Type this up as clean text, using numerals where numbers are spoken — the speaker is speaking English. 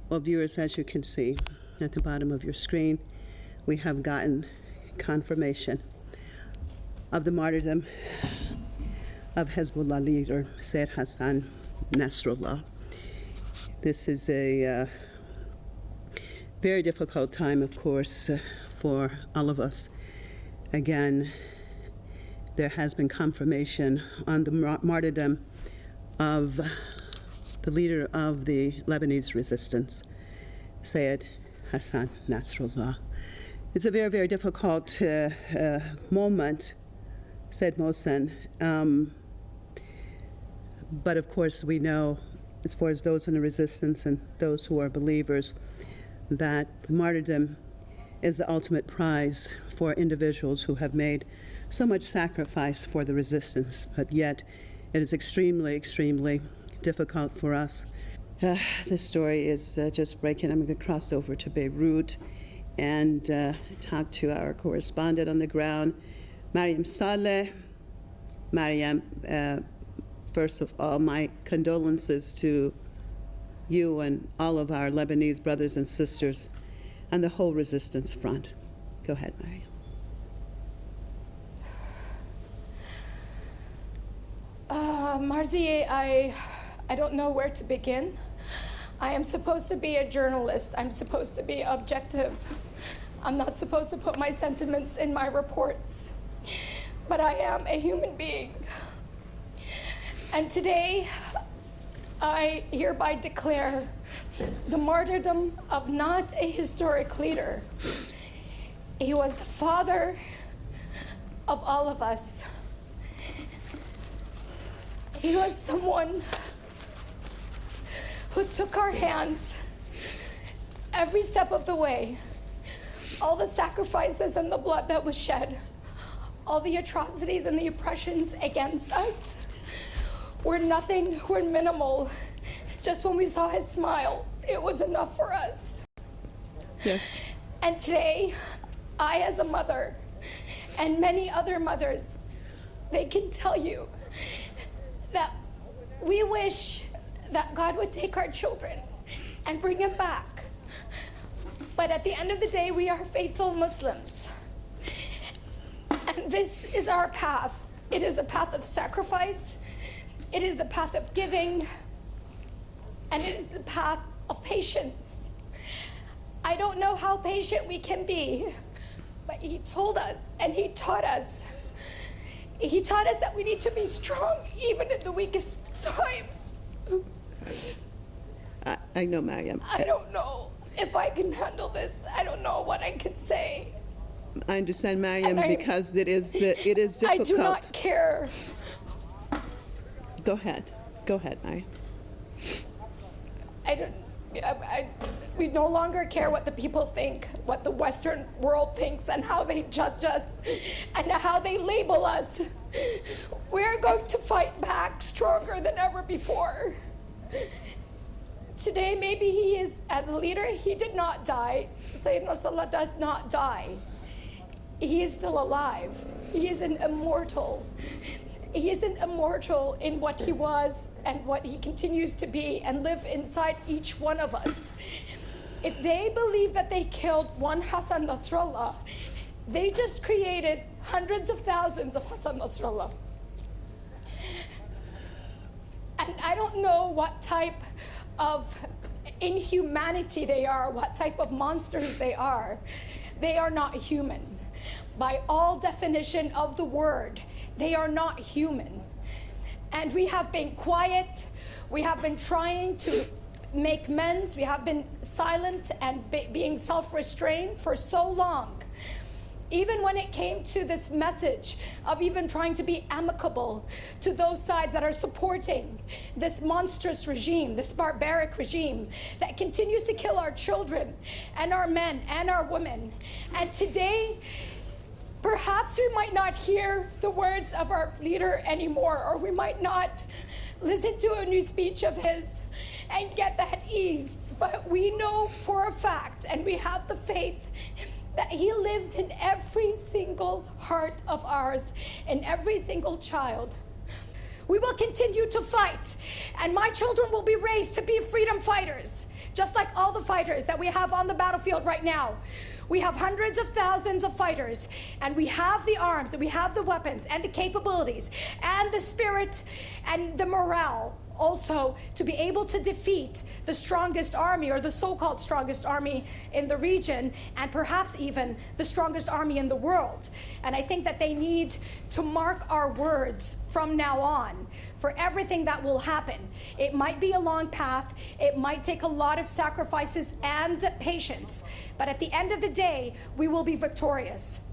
Well, viewers, as you can see at the bottom of your screen, we have gotten confirmation of the martyrdom of Hezbollah leader Sayyid Hassan Nasrallah. This is a very difficult time, of course, for all of us. Again, there has been confirmation on the martyrdom of the leader of the Lebanese resistance, Sayyid Hassan Nasrallah. It's a very, very difficult moment, said Mohsen. But of course, we know, as far as those in the resistance and those who are believers, that martyrdom is the ultimate prize for individuals who have made so much sacrifice for the resistance, but yet it is extremely, extremely difficult for us. This story is just breaking. I'm going to cross over to Beirut and talk to our correspondent on the ground, Mariam Saleh. Mariam, first of all, my condolences to you and all of our Lebanese brothers and sisters and the whole resistance front. Go ahead, Mariam. Marzieh, I don't know where to begin. I am supposed to be a journalist. I'm supposed to be objective. I'm not supposed to put my sentiments in my reports. But I am a human being. And today, I hereby declare the martyrdom of not a historic leader. He was the father of all of us. He was someone who took our hands every step of the way. All the sacrifices and the blood that was shed, all the atrocities and the oppressions against us were nothing, were minimal. Just when we saw his smile, it was enough for us. Yes. And today, I as a mother, and many other mothers, they can tell you that we wish that God would take our children and bring them back. But at the end of the day, we are faithful Muslims. And this is our path. It is the path of sacrifice. It is the path of giving. And it is the path of patience. I don't know how patient we can be, but he told us and he taught us. He taught us that we need to be strong even in the weakest times. I know, Mariam. I don't know if I can handle this. I don't know what I can say. I understand, Mariam, because it is difficult. I do not care. Go ahead, Mariam. We no longer care what the people think, what the Western world thinks, and how they judge us, and how they label us. We're going to fight back stronger than ever before. Today, maybe he is, as a leader, he did not die. Sayyid Nasrallah does not die. He is still alive. He is an immortal. He is an immortal in what he was and what he continues to be and live inside each one of us. If they believe that they killed one Hassan Nasrallah, they just created hundreds of thousands of Hassan Nasrallah. And I don't know what type of inhumanity they are, what type of monsters they are. They are not human. By all definition of the word, they are not human. And we have been quiet. We have been trying to make amends. We have been silent and being self-restrained for so long. Even when it came to this message of even trying to be amicable to those sides that are supporting this monstrous regime, this barbaric regime that continues to kill our children and our men and our women. And today, perhaps we might not hear the words of our leader anymore, or we might not listen to a new speech of his and get that ease. But we know for a fact, and we have the faith, that he lives in every single heart of ours, in every single child. We will continue to fight, and my children will be raised to be freedom fighters. just like all the fighters that we have on the battlefield right now. We have hundreds of thousands of fighters, and we have the arms, and we have the weapons, and the capabilities, and the spirit, and the morale also to be able to defeat the strongest army, or the so-called strongest army in the region, and perhaps even the strongest army in the world. And I think that they need to mark our words from now on for everything that will happen. It might be a long path, it might take a lot of sacrifices and patience, but at the end of the day, we will be victorious.